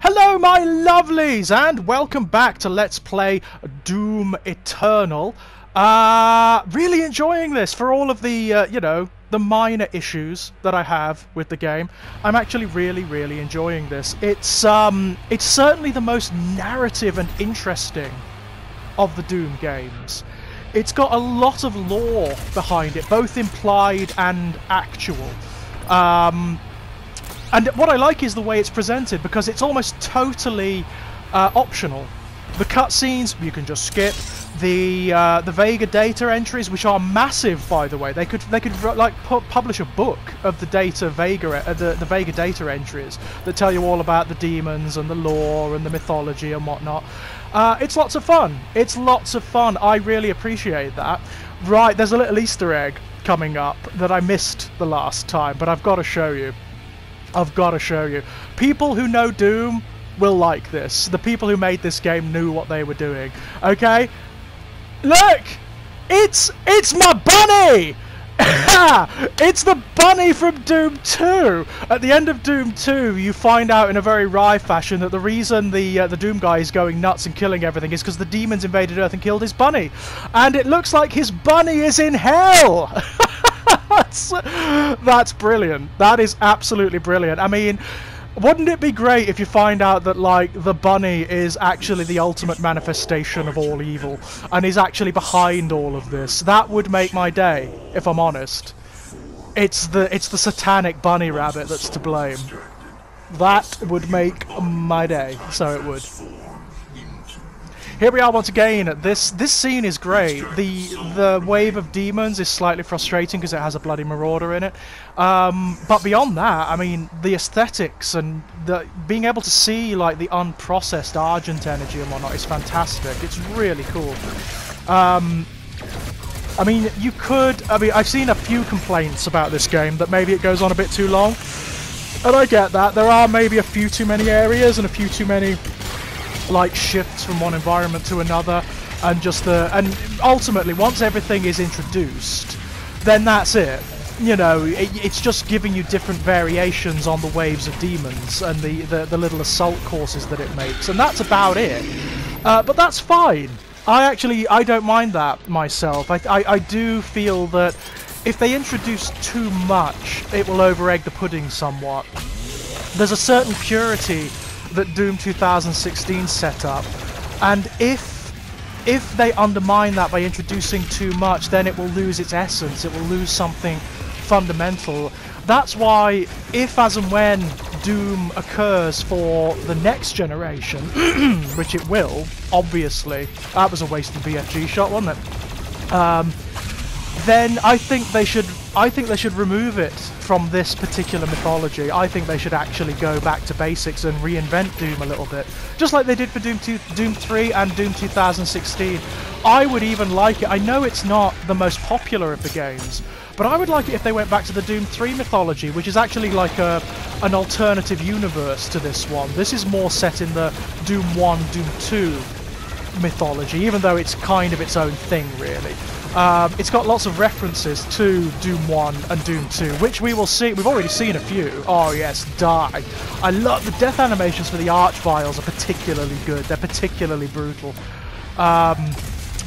Hello my lovelies and welcome back to Let's Play Doom Eternal. Really enjoying this for all of the, you know, the minor issues that I have with the game. I'm actually really enjoying this. It's certainly the most narrative and interesting of the Doom games. It's got a lot of lore behind it, both implied and actual. And what I like is the way it's presented, because it's almost totally optional. The cutscenes you can just skip. The Vega data entries, which are massive, by the way. They could like publish a book of the the Vega data entries that tell you all about the demons and the lore and the mythology and whatnot. It's lots of fun. It's lots of fun. I really appreciate that. Right, there's a little Easter egg coming up that I missed the last time, but I've got to show you. I've got to show you. People who know Doom will like this. The people who made this game knew what they were doing. Okay? Look! It's my bunny! It's the bunny from Doom 2! At the end of Doom 2, you find out in a very wry fashion that the reason the Doom guy is going nuts and killing everything is because the demons invaded Earth and killed his bunny. And it looks like his bunny is in hell! That's brilliant. That is absolutely brilliant. I mean, wouldn't it be great if you find out that, like, the bunny is actually the ultimate manifestation of all evil and is actually behind all of this? That would make my day, if I'm honest. It's the satanic bunny rabbit that's to blame. That would make my day, so it would. Here we are once again. This scene is great. The wave of demons is slightly frustrating because it has a bloody marauder in it. But beyond that, I mean, the aesthetics and being able to see like the unprocessed Argent energy and whatnot is fantastic. It's really cool. I mean, I've seen a few complaints about this game that maybe it goes on a bit too long, and I get that. There are maybe a few too many areas and a few too many like shifts from one environment to another, and ultimately once everything is introduced, then that's it. You know, it's just giving you different variations on the waves of demons and the little assault courses that it makes, and that's about it. But that's fine. I don't mind that myself. I do feel that if they introduce too much, it will over-egg the pudding somewhat. There's a certain purity that Doom 2016 set up, and if they undermine that by introducing too much, then it will lose its essence. It will lose something fundamental. That's why, if as and when Doom occurs for the next generation, which it will, obviously, that was a wasted BFG shot, wasn't it? Then I think they should remove it from this particular mythology. I think they should actually go back to basics and reinvent Doom a little bit, just like they did for Doom 3 and Doom 2016. I would even like it. I know it's not the most popular of the games, but I would like it if they went back to the Doom 3 mythology, which is actually like an alternative universe to this one. This is more set in the Doom 1, Doom 2 mythology, even though it's kind of its own thing, really. It's got lots of references to Doom 1 and Doom 2, which we will see. We've already seen a few. Oh yes, die. I love the death animations for the Archviles are particularly good. They're particularly brutal.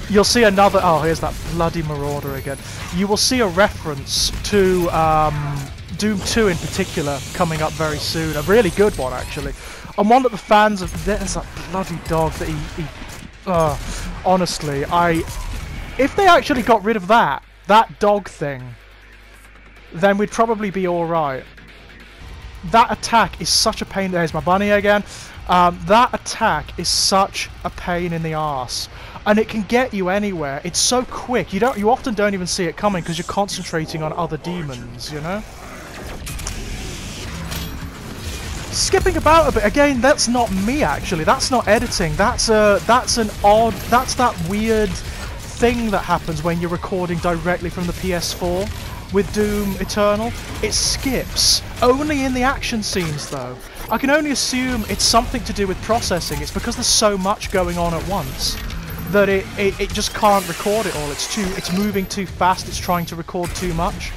You'll see another... Oh, here's that bloody Marauder again. You will see a reference to Doom 2 in particular coming up very soon. A really good one, actually. And one that the fans of... There's that bloody dog that honestly, if they actually got rid of that dog thing, then we'd probably be alright. That attack is such a pain. There's my bunny again. That attack is such a pain in the arse. And it can get you anywhere. It's so quick. You often don't even see it coming because you're concentrating on other demons, you know? Skipping about a bit again. That's not me actually. That's not editing. That's that weird thing that happens when you're recording directly from the PS4 with Doom Eternal. It skips only in the action scenes though. I can only assume it's something to do with processing. It's because there's so much going on at once that it just can't record it all. It's moving too fast. It's trying to record too much.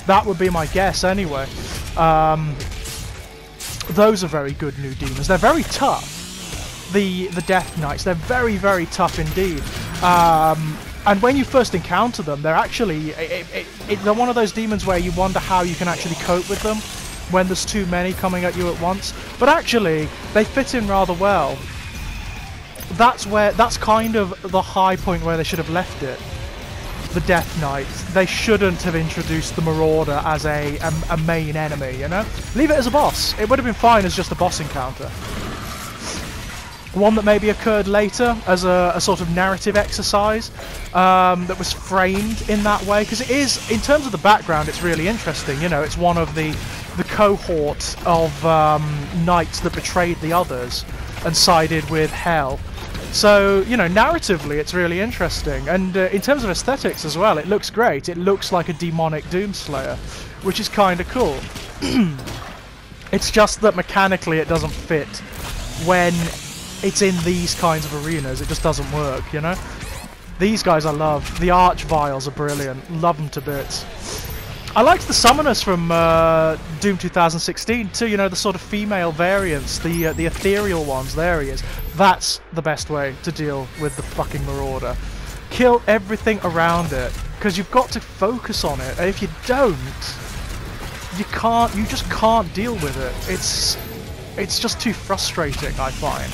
That would be my guess anyway. Those are very good new demons. They're very tough. The Death Knights, they're very, very tough indeed. And when you first encounter them, they're actually... they're one of those demons where you wonder how you can actually cope with them when there's too many coming at you at once. But actually, they fit in rather well. That's kind of the high point where they should have left it. The Death Knights. They shouldn't have introduced the Marauder as a main enemy, you know? Leave it as a boss. It would have been fine as just a boss encounter. One that maybe occurred later as a sort of narrative exercise that was framed in that way, because it is, in terms of the background, it's really interesting. You know, it's one of the cohort of knights that betrayed the others and sided with Hell. So, you know, narratively it's really interesting, and in terms of aesthetics as well, it looks great. It looks like a demonic Doomslayer, which is kind of cool. It's just that mechanically it doesn't fit when it's in these kinds of arenas. It just doesn't work, you know? These guys I love. The Archviles are brilliant. Love them to bits. I liked the Summoners from Doom 2016 too, you know, the sort of female variants, the ethereal ones. There he is. That's the best way to deal with the fucking Marauder. Kill everything around it, because you've got to focus on it, and if you don't, you just can't deal with it. It's just too frustrating, I find.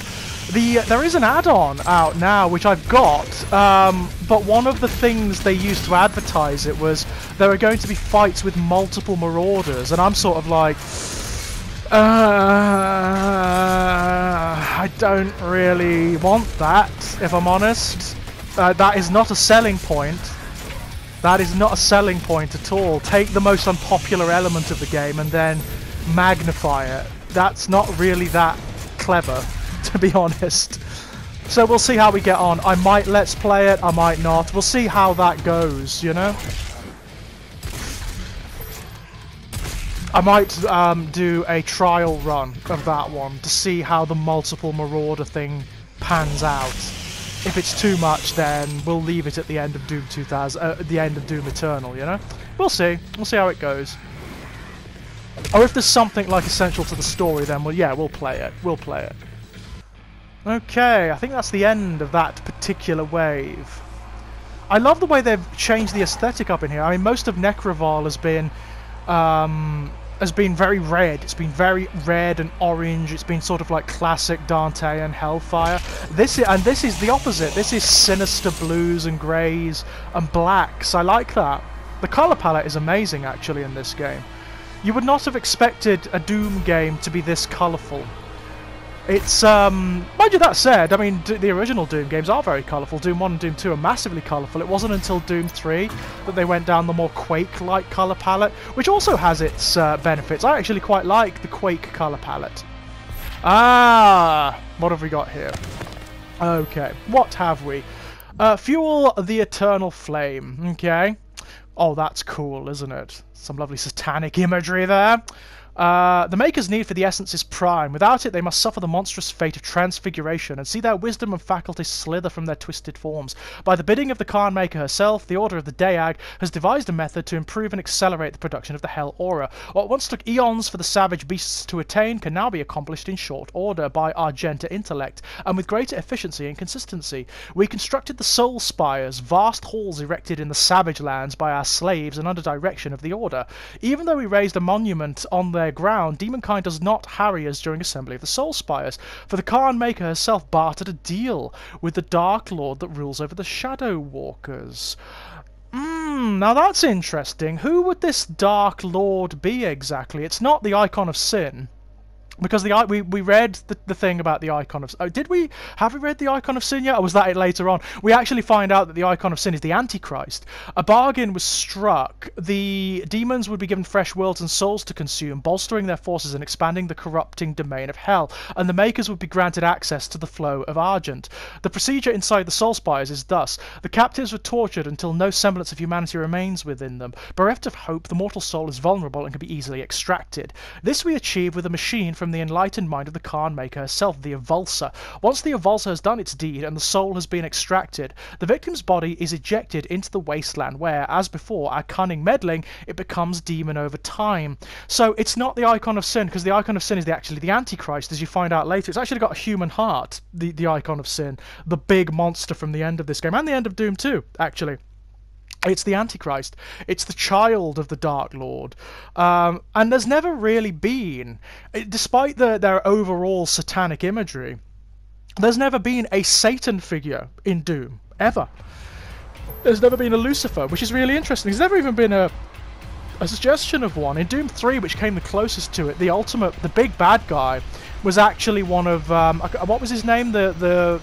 There is an add-on out now, which I've got, but one of the things they used to advertise it was there are going to be fights with multiple Marauders, and I'm sort of like, I don't really want that, if I'm honest. That is not a selling point. That is not a selling point at all. Take the most unpopular element of the game and then magnify it. That's not really that clever, to be honest. So we'll see how we get on. I might let's play it, I might not. We'll see how that goes, you know? I might do a trial run of that one to see how the multiple Marauder thing pans out. If it's too much, then we'll leave it at the end of Doom 2000, the end of Doom Eternal, you know? We'll see. We'll see how it goes. Or if there's something like essential to the story, then we'll play it. We'll play it. Okay, I think that's the end of that particular wave. I love the way they've changed the aesthetic up in here. I mean, most of Necroval has been very red. It's been very red and orange. It's been sort of like classic Dante and Hellfire. This is the opposite. This is sinister blues and greys and blacks. I like that. The colour palette is amazing, actually, in this game. You would not have expected a Doom game to be this colourful. It's, mind you, that said, I mean, the original Doom games are very colourful. Doom 1 and Doom 2 are massively colourful. It wasn't until Doom 3 that they went down the more Quake-like colour palette, which also has its benefits. I actually quite like the Quake colour palette. Ah, what have we got here? Okay, what have we? Fuel the Eternal Flame, okay. Oh, that's cool, isn't it? Some lovely satanic imagery there. The Maker's need for the essence is prime. Without it, they must suffer the monstrous fate of transfiguration and see their wisdom and faculties slither from their twisted forms. By the bidding of the Khan Maker herself, the Order of the Deag has devised a method to improve and accelerate the production of the Hell Aura. What once took eons for the savage beasts to attain can now be accomplished in short order by Argenta intellect, and with greater efficiency and consistency. We constructed the Soul Spires, vast halls erected in the savage lands by our slaves and under direction of the Order. Even though we raised a monument on their ground, demonkind does not harry us during assembly of the Soul Spires, for the Khan Maker herself bartered a deal with the Dark Lord that rules over the Shadow Walkers. Now that's interesting. Who would this Dark Lord be exactly? It's not the Icon of Sin. Because we read the thing about the Icon of... Oh, have we read the Icon of Sin yet? Or was that it later on? We actually find out that the Icon of Sin is the Antichrist. A bargain was struck. The demons would be given fresh worlds and souls to consume, bolstering their forces and expanding the corrupting domain of hell. And the Makers would be granted access to the flow of Argent. The procedure inside the Soul Spires is thus. The captives were tortured until no semblance of humanity remains within them. Bereft of hope, the mortal soul is vulnerable and can be easily extracted. This we achieve with a machine from the enlightened mind of the Khan Maker herself, the Avulsa. Once the Avulsa has done its deed and the soul has been extracted, the victim's body is ejected into the wasteland where, as before, our cunning meddling, it becomes demon over time. So it's not the Icon of Sin, because the Icon of Sin is actually the Antichrist, as you find out later. It's actually got a human heart, the Icon of Sin, the big monster from the end of this game, and the end of Doom 2, actually. It's the Antichrist. It's the child of the Dark Lord. And there's never really been, despite their overall satanic imagery, there's never been a Satan figure in Doom, ever. There's never been a Lucifer, which is really interesting. There's never even been a suggestion of one. In Doom 3, which came the closest to it, the big bad guy, was actually one of what was his name? The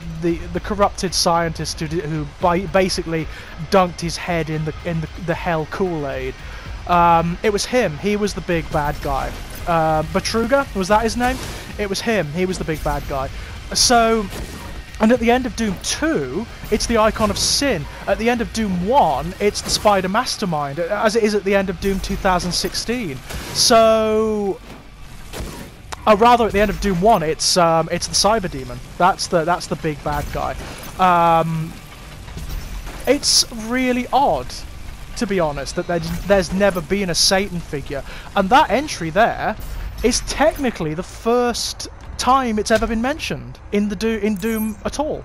corrupted scientist who basically dunked his head in the hell Kool-Aid. It was him. He was the big bad guy. Betruger, was that his name? It was him. He was the big bad guy. So, and at the end of Doom 2, it's the Icon of Sin. At the end of Doom 1, it's the Spider Mastermind, as it is at the end of Doom 2016. So, rather, at the end of Doom 1, it's the Cyber Demon. That's the big bad guy. It's really odd, to be honest, that there's never been a Satan figure, and that entry there is technically the first time it's ever been mentioned in Doom at all.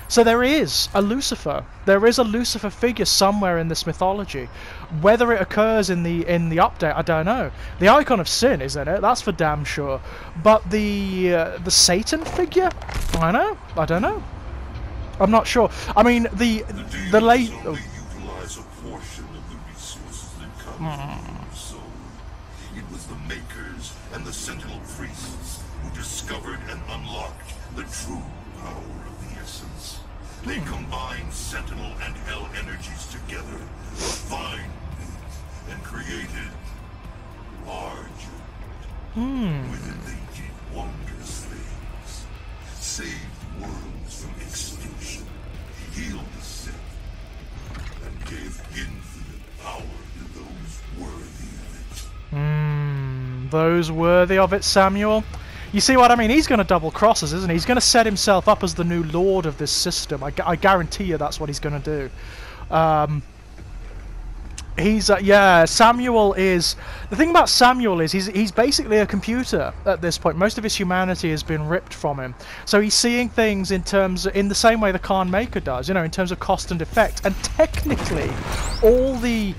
So there is a Lucifer. There is a Lucifer figure somewhere in this mythology. Whether it occurs in the update, I don't know. The Icon of Sin is in it, that's for damn sure. But the Satan figure, I don't know. I'm not sure. I mean, the late. Oh. Utilize a portion of the resources that come from your soul. It was the Makers and the Sentinel priests who discovered and unlocked the true power of the essence. They combined Sentinel and Hell energies together, refined it, and created Argent. With it they did wondrous things. Saved worlds from extinction, healed the sick, and gave infinite power to those worthy of it. Those worthy of it, Samuel? You see what I mean? He's going to double cross us, isn't he? He's going to set himself up as the new lord of this system. I guarantee you that's what he's going to do. Yeah, Samuel is... The thing about Samuel is he's basically a computer at this point. Most of his humanity has been ripped from him. So he's seeing things in the same way the Khan Maker does, you know, in terms of cost and effect. And technically, all the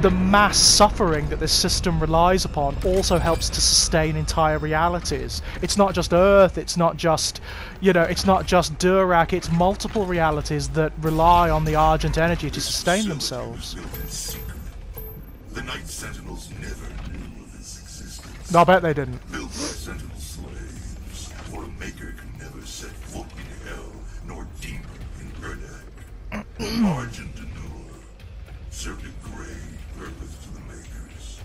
mass suffering that this system relies upon also helps to sustain entire realities. It's not just Earth, it's not just, you know, it's not just Durak, it's multiple realities that rely on the Argent energy to sustain themselves. The Night Sentinels never knew of its existence. I bet they didn't. Built by Sentinel slaves, for a Maker can never set foot in Hell, nor deeper in Erdak. Argent Denur served a grave purpose to the Makers.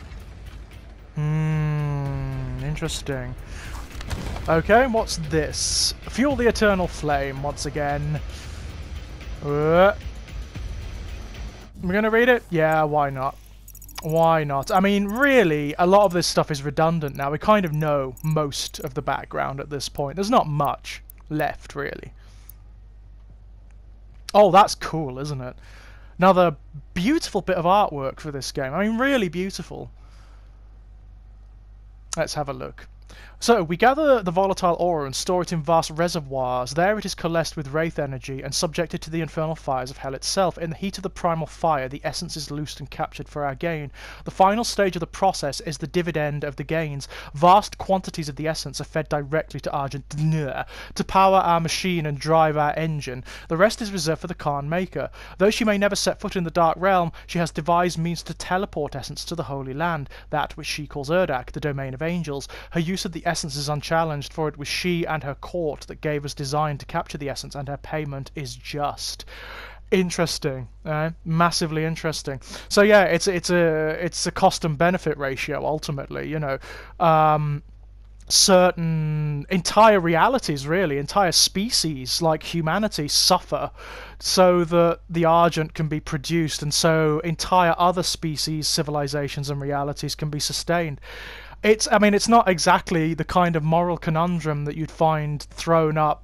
Interesting. Okay, what's this? Fuel the Eternal Flame once again. We're gonna read it? Yeah, why not? Why not? I mean, really, a lot of this stuff is redundant now. We kind of know most of the background at this point. There's not much left, really. Oh, that's cool, isn't it? Another beautiful bit of artwork for this game. I mean, really beautiful. Let's have a look. So, we gather the volatile aura and store it in vast reservoirs. There it is coalesced with wraith energy and subjected to the infernal fires of hell itself. In the heat of the primal fire, the essence is loosed and captured for our gain. The final stage of the process is the dividend of the gains. Vast quantities of the essence are fed directly to Argent Denur to power our machine and drive our engine. The rest is reserved for the Khan Maker. Though she may never set foot in the Dark Realm, she has devised means to teleport essence to the Holy Land, that which she calls Erdak, the domain of angels. Her use of the essence is unchallenged, for it was she and her court that gave us design to capture the essence, and her payment is just. Interesting, massively interesting. So yeah, it's a cost and benefit ratio ultimately. You know, certain entire realities, really, entire species like humanity suffer so that the Argent can be produced, and so entire other species, civilizations, and realities can be sustained. I mean, it's not exactly the kind of moral conundrum that you'd find thrown up.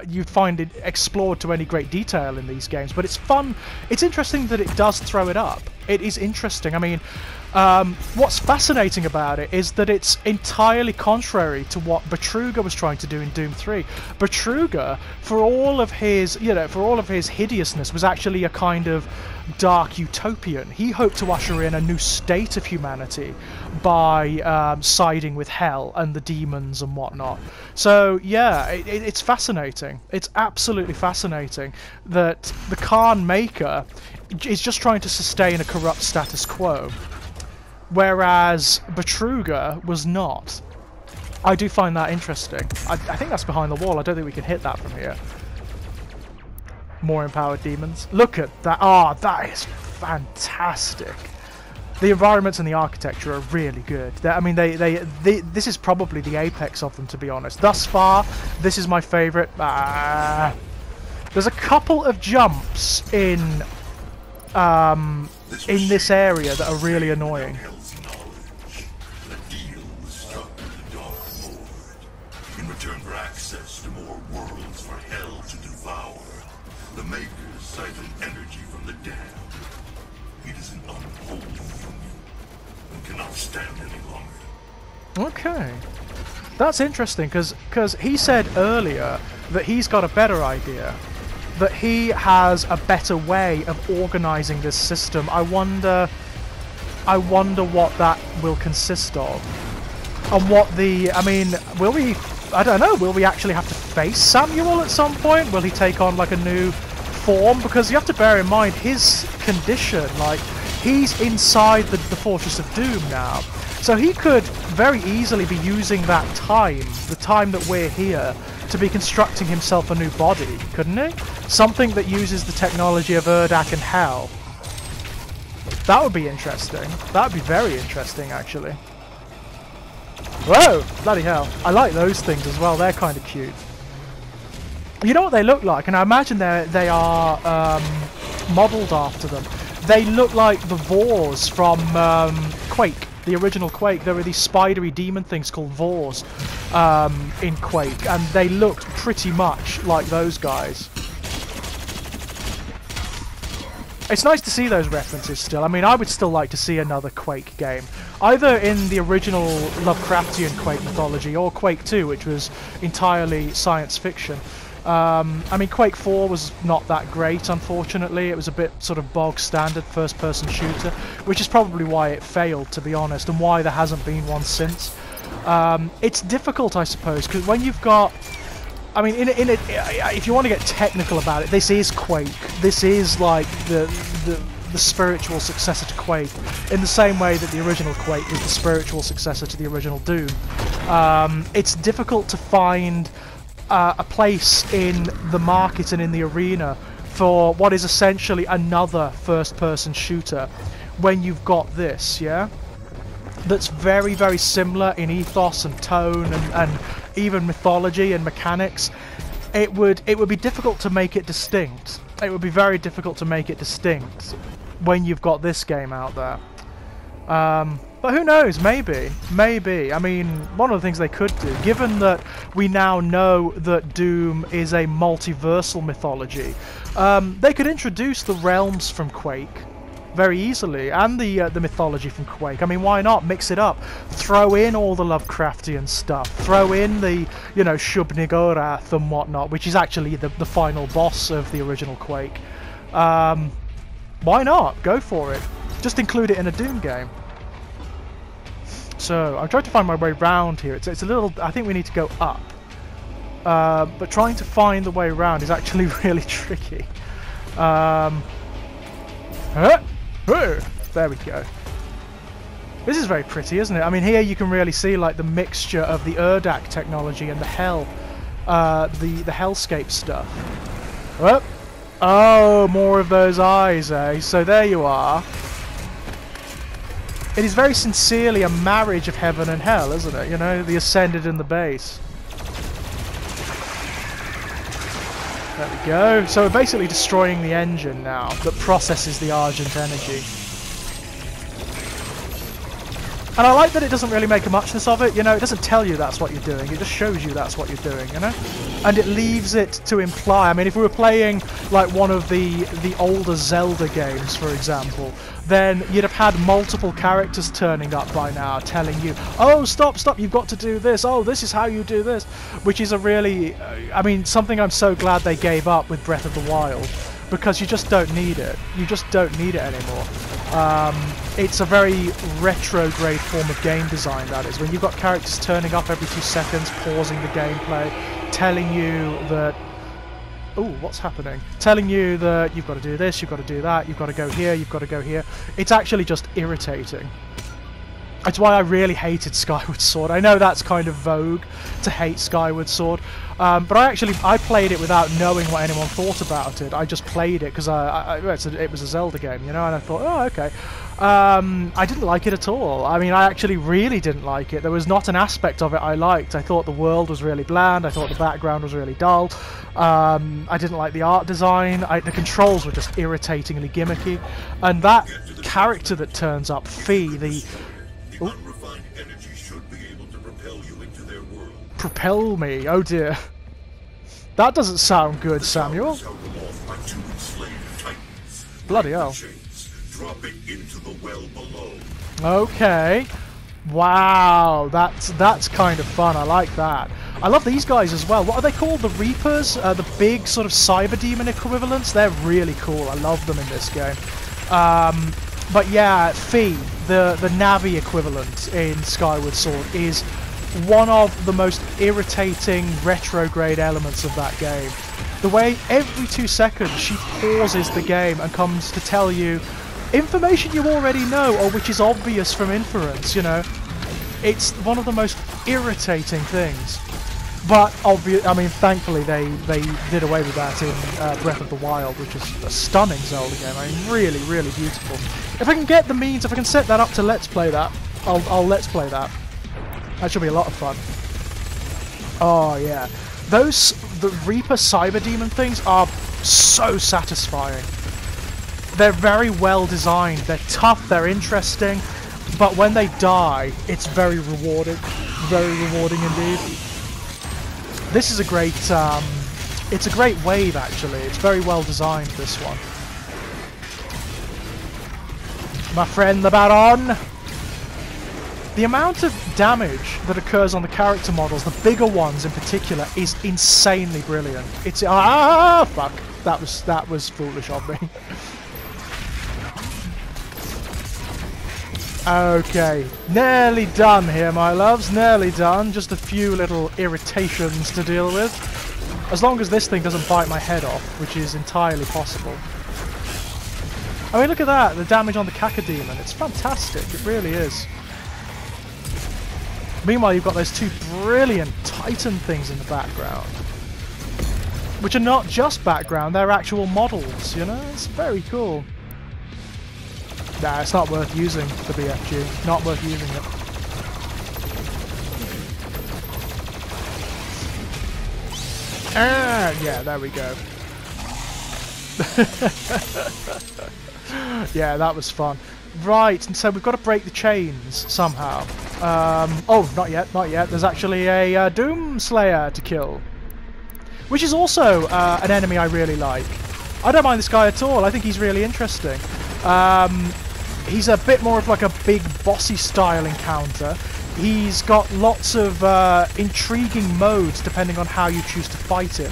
You'd find it explored to any great detail in these games, but it's fun. It's interesting that it does throw it up. It is interesting. I mean, what's fascinating about it is that it's entirely contrary to what Betruger was trying to do in Doom 3. Betruger, for all of his, for all of his hideousness, was actually a kind of dark utopian. He hoped to usher in a new state of humanity by siding with hell and the demons and whatnot. So yeah, it's fascinating. It's absolutely fascinating that the Khan Maker is just trying to sustain a corrupt status quo, whereas Betruger was not. I do find that interesting. I think that's behind the wall. I don't think we can hit that from here. More empowered demons. Look at that. Oh, that is fantastic. The environments and the architecture are really good. I mean, this is probably the apex of them, to be honest. Thus far, this is my favourite. There's a couple of jumps in this area that are really annoying. In return for access to more worlds for hell to devour, the Makers siphon energy from the damned. It is an unholy union and cannot stand any longer. Okay. That's interesting, because he said earlier that he's got a better idea. That he has a better way of organising this system. I wonder what that will consist of. And what I mean, will we... I don't know, will we actually have to face Samuel at some point? Will he take on like a new form? Because you have to bear in mind his condition, like he's inside the Fortress of Doom now. So he could very easily be using that time, the time that we're here, to be constructing himself a new body, couldn't he? Something that uses the technology of Urdak and Hell. That would be interesting. That would be very interesting, actually. Whoa! Bloody hell. I like those things as well. They're kind of cute. You know what they look like? And I imagine they are modelled after them. They look like the Vors from Quake. The original Quake. There were these spidery demon things called Vors in Quake. And they looked pretty much like those guys. It's nice to see those references still. I mean, I would still like to see another Quake game. Either in the original Lovecraftian Quake mythology, or Quake 2, which was entirely science fiction. I mean, Quake 4 was not that great, unfortunately. It was a bit sort of bog standard first-person shooter, which is probably why it failed, to be honest, and why there hasn't been one since. It's difficult, I suppose, because when you've got... I mean, if you want to get technical about it, this is Quake. This is like the spiritual successor to Quake, in the same way that the original Quake was the spiritual successor to the original Doom. It's difficult to find a place in the market and in the arena for what is essentially another first-person shooter when you've got this, yeah? That's very, very similar in ethos and tone and even mythology and mechanics. It would be difficult to make it distinct. It would be very difficult to make it distinct when you've got this game out there. But who knows? Maybe. I mean, one of the things they could do, given that we now know that Doom is a multiversal mythology, they could introduce the realms from Quake very easily, and the mythology from Quake. I mean, why not mix it up? Throw in all the Lovecraftian stuff. Throw in the, Shub-Niggurath and whatnot, which is actually the final boss of the original Quake. Why not? Go for it. Just include it in a Doom game. So, I'm trying to find my way round here. It's a little... I think we need to go up. But trying to find the way around is actually really tricky. There we go. This is very pretty, isn't it? I mean, here you can really see like the mixture of the Urdak technology and the hell, the hellscape stuff. Oh, more of those eyes, eh? So there you are. It is very sincerely a marriage of heaven and hell, isn't it? You know, the ascended and the base. There we go. So we're basically destroying the engine now that processes the Argent energy. And I like that it doesn't really make a muchness of it, you know, it doesn't tell you that's what you're doing, it just shows you that's what you're doing, you know? And it leaves it to imply. I mean, if we were playing like one of the older Zelda games, for example, then you'd have had multiple characters turning up by now telling you, oh, stop, you've got to do this, oh, this is how you do this, which is a really, I mean, something I'm so glad they gave up with Breath of the Wild, because you just don't need it. You just don't need it anymore. It's a very retrograde form of game design, that is, when you've got characters turning up every 2 seconds, pausing the gameplay, telling you that... Ooh, what's happening? Telling you that you've got to do this, you've got to do that, you've got to go here, you've got to go here. It's actually just irritating. That's why I really hated Skyward Sword. I know that's kind of vogue to hate Skyward Sword, but I played it without knowing what anyone thought about it. I just played it because it was a Zelda game, you know, and I thought, oh, okay. I didn't like it at all. I mean, I actually really didn't like it. There was not an aspect of it I liked. I thought the world was really bland. I thought the background was really dull. I didn't like the art design. The controls were just irritatingly gimmicky. And that character that turns up, Fee, the unrefined energy should be able to propel you into their world. Propel me? Oh dear. That doesn't sound good, Samuel. Bloody hell. Drop it into the well below. Okay. Wow, that's kind of fun. I like that. I love these guys as well. What are they called? The Reapers? The big sort of cyber demon equivalents? They're really cool. I love them in this game. But yeah, Fee, the Navi equivalent in Skyward Sword, is one of the most irritating retrograde elements of that game. The way every 2 seconds she pauses the game and comes to tell you information you already know, or which is obvious from inference, you know. It's one of the most irritating things. But I mean, thankfully they did away with that in Breath of the Wild, which is a stunning Zelda game. I mean, really, really beautiful. If I can get the means, if I can set that up to Let's Play that, I'll Let's Play that. That should be a lot of fun. Oh yeah, the Reaper Cyber Demon things are so satisfying. They're very well designed. They're tough. They're interesting. But when they die, it's very rewarding. Very rewarding indeed. This is a great, it's a great wave actually. It's very well designed, this one. My friend the Baron! The amount of damage that occurs on the character models, the bigger ones in particular, is insanely brilliant. It's, fuck. That was foolish of me. Okay, nearly done here, my loves, nearly done. Just a few little irritations to deal with. As long as this thing doesn't bite my head off, which is entirely possible. I mean, look at that, the damage on the Cacodemon. It's fantastic, it really is. Meanwhile, you've got those 2 brilliant Titan things in the background. Which are not just background, they're actual models, you know? It's very cool. Nah, it's not worth using the BFG. Not worth using it. Ah, yeah, there we go. Yeah, that was fun. Right, and so we've got to break the chains somehow. Oh, not yet, not yet. There's actually a Doomslayer to kill. Which is also an enemy I really like. I don't mind this guy at all. I think he's really interesting. He's a bit more of like a big bossy style encounter. He's got lots of intriguing modes depending on how you choose to fight him.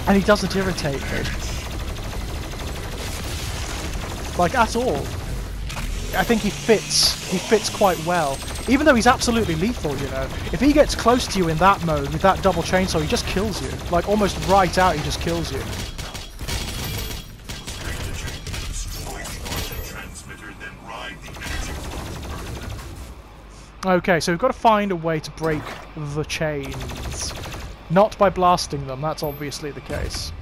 And he doesn't irritate me. Like, at all. I think he fits quite well. Even though he's absolutely lethal, you know. If he gets close to you in that mode with that double chainsaw, he just kills you. Like, almost right out, he just kills you. Okay, so we've got to find a way to break the chains. Not by blasting them, that's obviously the case.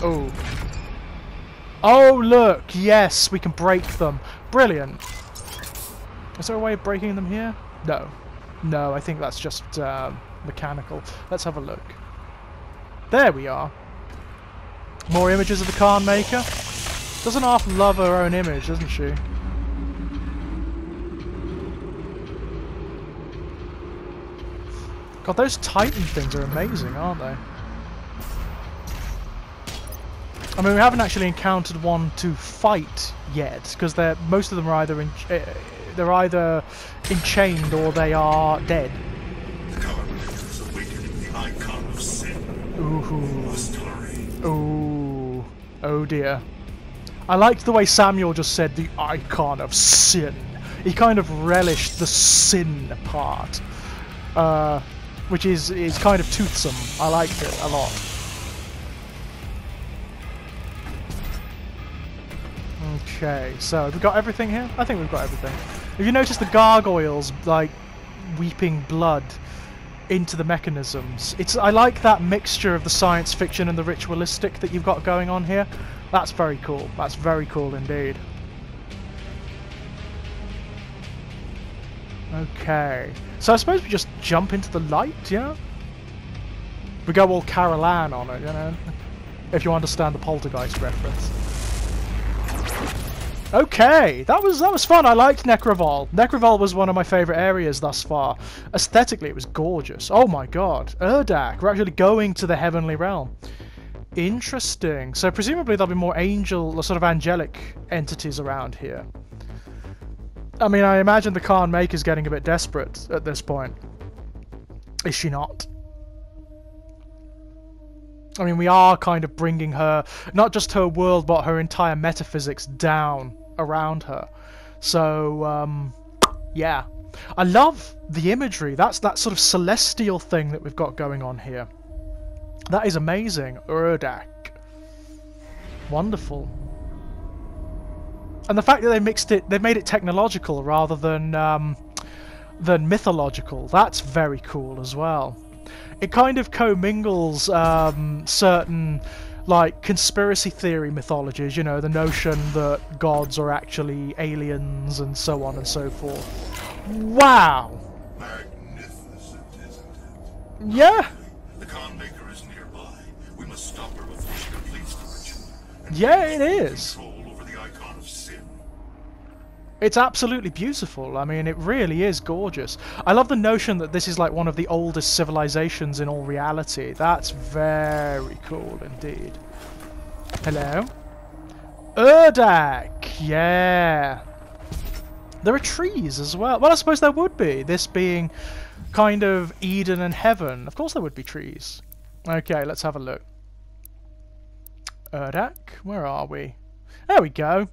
Oh. Oh, look! Yes, we can break them. Brilliant. Is there a way of breaking them here? No. No, I think that's just mechanical. Let's have a look. There we are. More images of the Khan Maker. Doesn't half love her own image, doesn't she? God, those Titan things are amazing, aren't they? I mean, we haven't actually encountered one to fight yet, because most of them are they're either enchained or they are dead. The Carpenter is awakening the icon of sin. Ooh. Ooh. Oh dear. I liked the way Samuel just said the icon of sin. He kind of relished the sin part, which is kind of toothsome. I liked it a lot. Okay, so have we got everything here? I think we've got everything. Have you noticed the gargoyles, like, weeping blood into the mechanisms? I like that mixture of the science fiction and the ritualistic that you've got going on here. That's very cool. That's very cool indeed. Okay, so I suppose we just jump into the light, yeah? We go all Carol Ann on it, you know? If you understand the Poltergeist reference. Okay, that was fun. I liked Necrovol. Necrovol was one of my favourite areas thus far. Aesthetically, it was gorgeous. Oh my god. Urdak, we're actually going to the heavenly realm. Interesting. So presumably there'll be more angel, or sort of angelic entities around here. I mean, I imagine the Khan Maker's getting a bit desperate at this point. Is she not? I mean, we are kind of bringing her, not just her world, but her entire metaphysics down around her. So, yeah. I love the imagery. That's that sort of celestial thing that we've got going on here. That is amazing. Urdak. Wonderful. And the fact that they've made it technological rather than mythological, that's very cool as well. It kind of commingles certain, like, conspiracy theory mythologies, you know, the notion that gods are actually aliens and so on and so forth. Wow! Magnificent, isn't it? Yeah! The Khan Maker is nearby. We must stop her before she completes the ritual. And Yeah, it is. Control over the icon of sin. It's absolutely beautiful. I mean, it really is gorgeous. I love the notion that this is like one of the oldest civilizations in all reality. That's very cool indeed. Hello? Urdak! Yeah! There are trees as well. Well, I suppose there would be. This being kind of Eden and heaven. Of course there would be trees. Okay, let's have a look. Urdak? Where are we? There we go.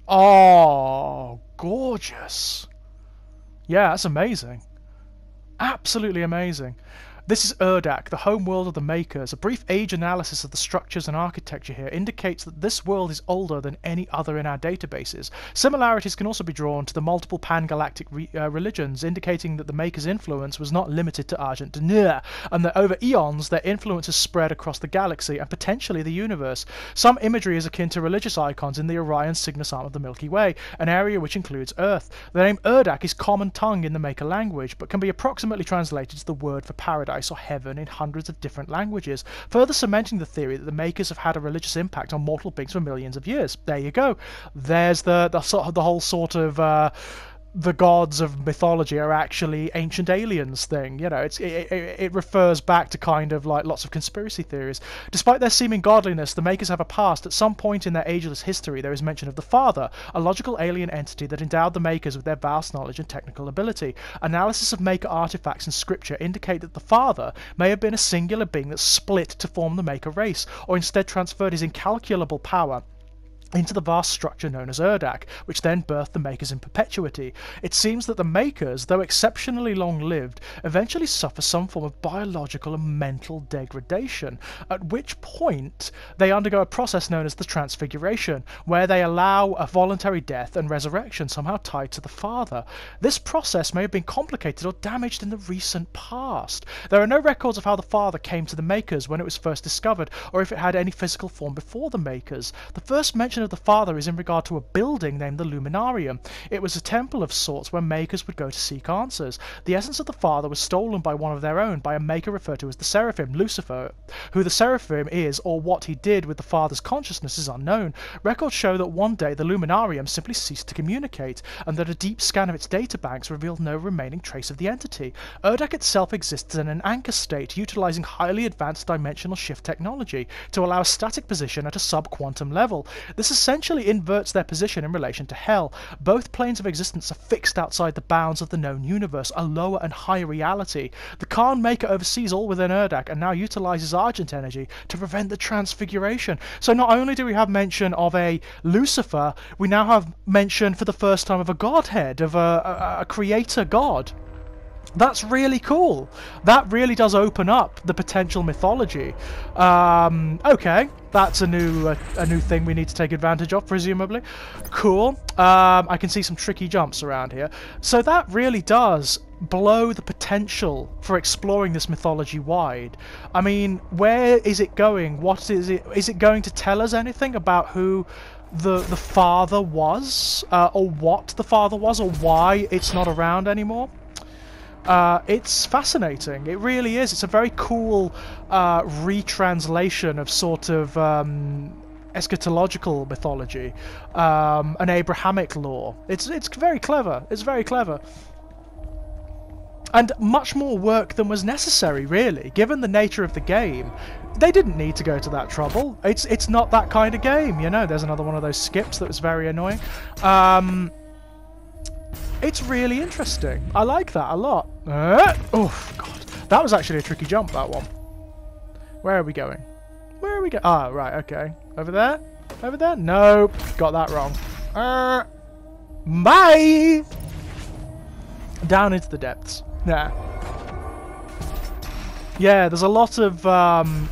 Oh, gorgeous. Yeah, that's amazing. Absolutely amazing. This is Urdak, the home world of the Makers. A brief age analysis of the structures and architecture here indicates that this world is older than any other in our databases. Similarities can also be drawn to the multiple pan-galactic religions, indicating that the Makers' influence was not limited to Argent Denir, and that over eons their influence has spread across the galaxy and potentially the universe. Some imagery is akin to religious icons in the Orion Cygnus arm of the Milky Way, an area which includes Earth. The name Urdak is common tongue in the Maker language, but can be approximately translated to the word for paradise or heaven in hundreds of different languages, further cementing the theory that the Makers have had a religious impact on mortal beings for millions of years. There you go. There's the whole sort of the gods of mythology are actually ancient aliens thing. You know, it refers back to kind of like lots of conspiracy theories. Despite their seeming godliness, the Makers have a past. At some point in their ageless history, there is mention of the Father, a logical alien entity that endowed the Makers with their vast knowledge and technical ability. Analysis of Maker artifacts and scripture indicate that the Father may have been a singular being that split to form the Maker race, or instead transferred his incalculable power into the vast structure known as Urdak, which then birthed the Makers in perpetuity. It seems that the Makers, though exceptionally long-lived, eventually suffer some form of biological and mental degradation, at which point they undergo a process known as the Transfiguration, where they allow a voluntary death and resurrection somehow tied to the Father. This process may have been complicated or damaged in the recent past. There are no records of how the Father came to the Makers when it was first discovered, or if it had any physical form before the Makers. The first mention of the Father is in regard to a building named the Luminarium. It was a temple of sorts where makers would go to seek answers. The essence of the Father was stolen by one of their own, by a maker referred to as the Seraphim, Lucifer. Who the Seraphim is, or what he did with the Father's consciousness, is unknown. Records show that one day the Luminarium simply ceased to communicate, and that a deep scan of its databanks revealed no remaining trace of the entity. Urdak itself exists in an anchor state, utilizing highly advanced dimensional shift technology to allow a static position at a sub-quantum level. This essentially inverts their position in relation to Hell. Both planes of existence are fixed outside the bounds of the known universe, a lower and higher reality. The Khan Maker oversees all within Urdak and now utilizes Argent energy to prevent the transfiguration. So not only do we have mention of a Lucifer, we now have mention for the first time of a godhead, of a creator god. That's really cool. That really does open up the potential mythology. Okay, that's a new thing we need to take advantage of, presumably. Cool. I can see some tricky jumps around here. So that really does blow the potential for exploring this mythology wide. I mean, where is it going? What is it? Is it going to tell us anything about who the Father was, or what the Father was, or why it's not around anymore? It's fascinating. It really is. It's a very cool retranslation of sort of eschatological mythology, an Abrahamic lore. It's very clever. It's very clever. And much more work than was necessary, really, given the nature of the game. They didn't need to go to that trouble. It's not that kind of game, you know. There's another one of those skips that was very annoying. It's really interesting. I like that a lot. Oh, God. That was actually a tricky jump, that one. Where are we going? Where are we going? Ah, right, okay. Over there? Over there? Nope. Got that wrong. Bye! Down into the depths. Nah. Yeah, there's a lot of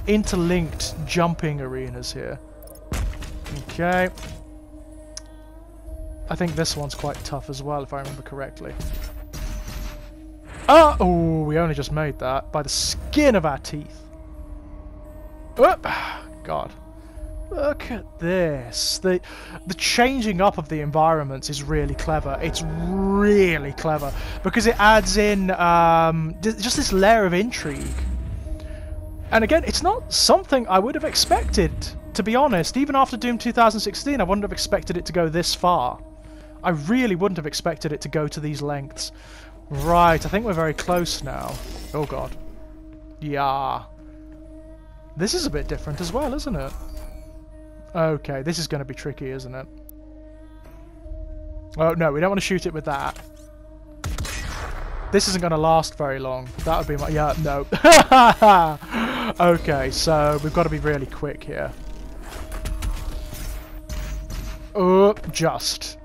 interlinked jumping arenas here. Okay. I think this one's quite tough as well, if I remember correctly. Oh, we only just made that by the skin of our teeth. Oop, God. Look at this. The changing up of the environments is really clever. It's really clever because it adds in just this layer of intrigue. And again, it's not something I would have expected, to be honest. Even after Doom 2016, I wouldn't have expected it to go this far. I really wouldn't have expected it to go to these lengths. Right, I think we're very close now. Oh God. Yeah. This is a bit different as well, isn't it? Okay, this is going to be tricky, isn't it? Oh, no, we don't want to shoot it with that. This isn't going to last very long. That would be my... Yeah, no. Okay, so we've got to be really quick here. Oh, just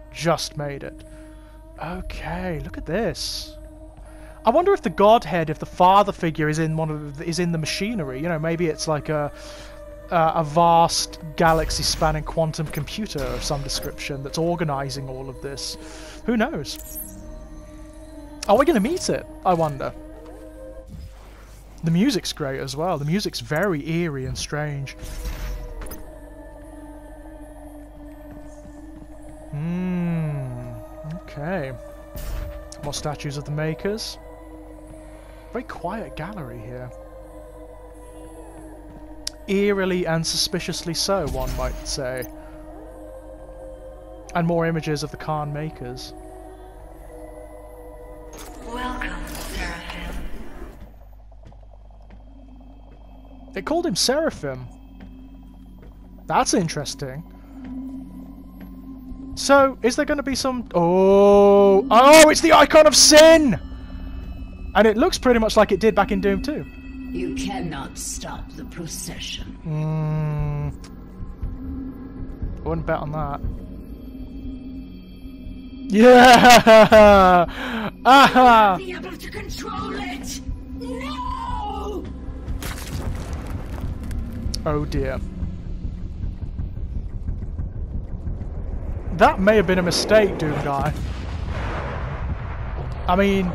made it. Okay, look at this. I wonder if the Godhead, if the Father figure is in the machinery. You know, maybe it's like a vast galaxy-spanning quantum computer of some description that's organising all of this. Who knows? Are we going to meet it? I wonder. The music's great as well. The music's very eerie and strange. Okay. More statues of the Makers. Very quiet gallery here. Eerily and suspiciously so, one might say. And more images of the Khan Makers. Welcome, Seraphim. They called him Seraphim. That's interesting. So, is there going to be some... Oh, it's the Icon of Sin! And it looks pretty much like it did back in Doom 2. You cannot stop the procession. I wouldn't bet on that. Yeah! Aha! Be able to control it! No! Oh dear. That may have been a mistake, Doom Guy. I mean,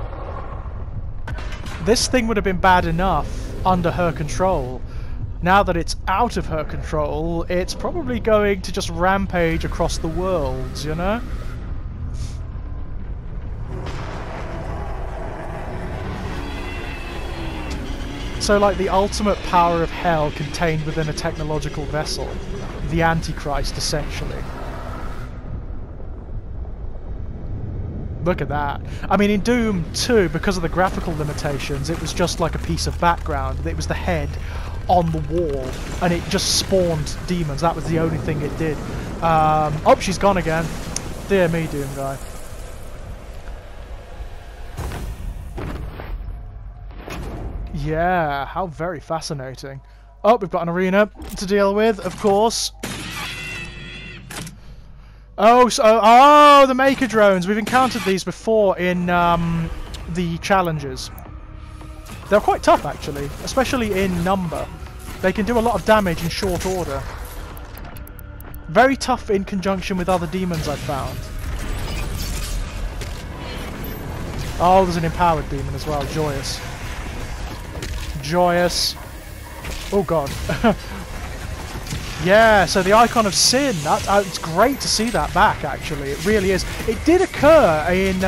this thing would have been bad enough under her control. Now that it's out of her control, it's probably going to just rampage across the worlds, you know? So, like, the ultimate power of hell contained within a technological vessel. The Antichrist, essentially. Look at that. I mean, in Doom 2, because of the graphical limitations, it was just like a piece of background. It was the head on the wall, and it just spawned demons. That was the only thing it did. Oh, she's gone again. Dear me, Doom guy. Yeah, how very fascinating. Oh, we've got an arena to deal with, of course. Oh, so the Maker drones. We've encountered these before in the challenges. They're quite tough, actually, especially in number. They can do a lot of damage in short order. Very tough in conjunction with other demons I've found. Oh, there's an empowered demon as well. Joyous. Joyous. Oh, God. Yeah, so the Icon of Sin, it's great to see that back, actually. It really is. It did occur in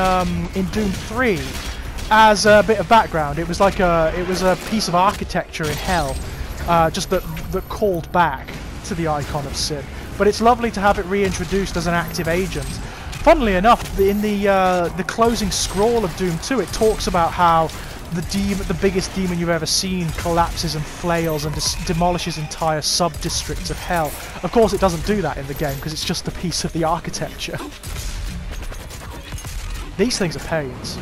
Doom 3 as a bit of background. It was like a piece of architecture in hell, just that called back to the Icon of Sin. But it's lovely to have it reintroduced as an active agent. Funnily enough, in the closing scroll of Doom 2, it talks about how the biggest demon you've ever seen collapses and flails and demolishes entire sub-districts of hell. Of course, it doesn't do that in the game because it's just a piece of the architecture. These things are pains.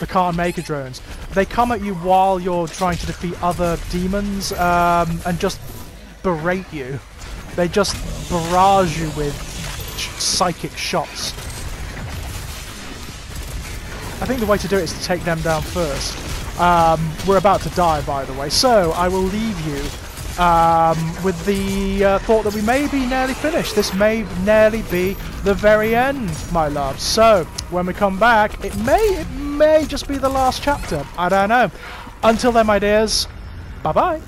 The Khan Maker drones. They come at you while you're trying to defeat other demons and just berate you. They just barrage you with psychic shots. I think the way to do it is to take them down first. We're about to die, by the way, so I will leave you with the thought that we may be nearly finished. This may nearly be the very end, my love. So, when we come back, it may just be the last chapter. I don't know. Until then, my dears, bye-bye.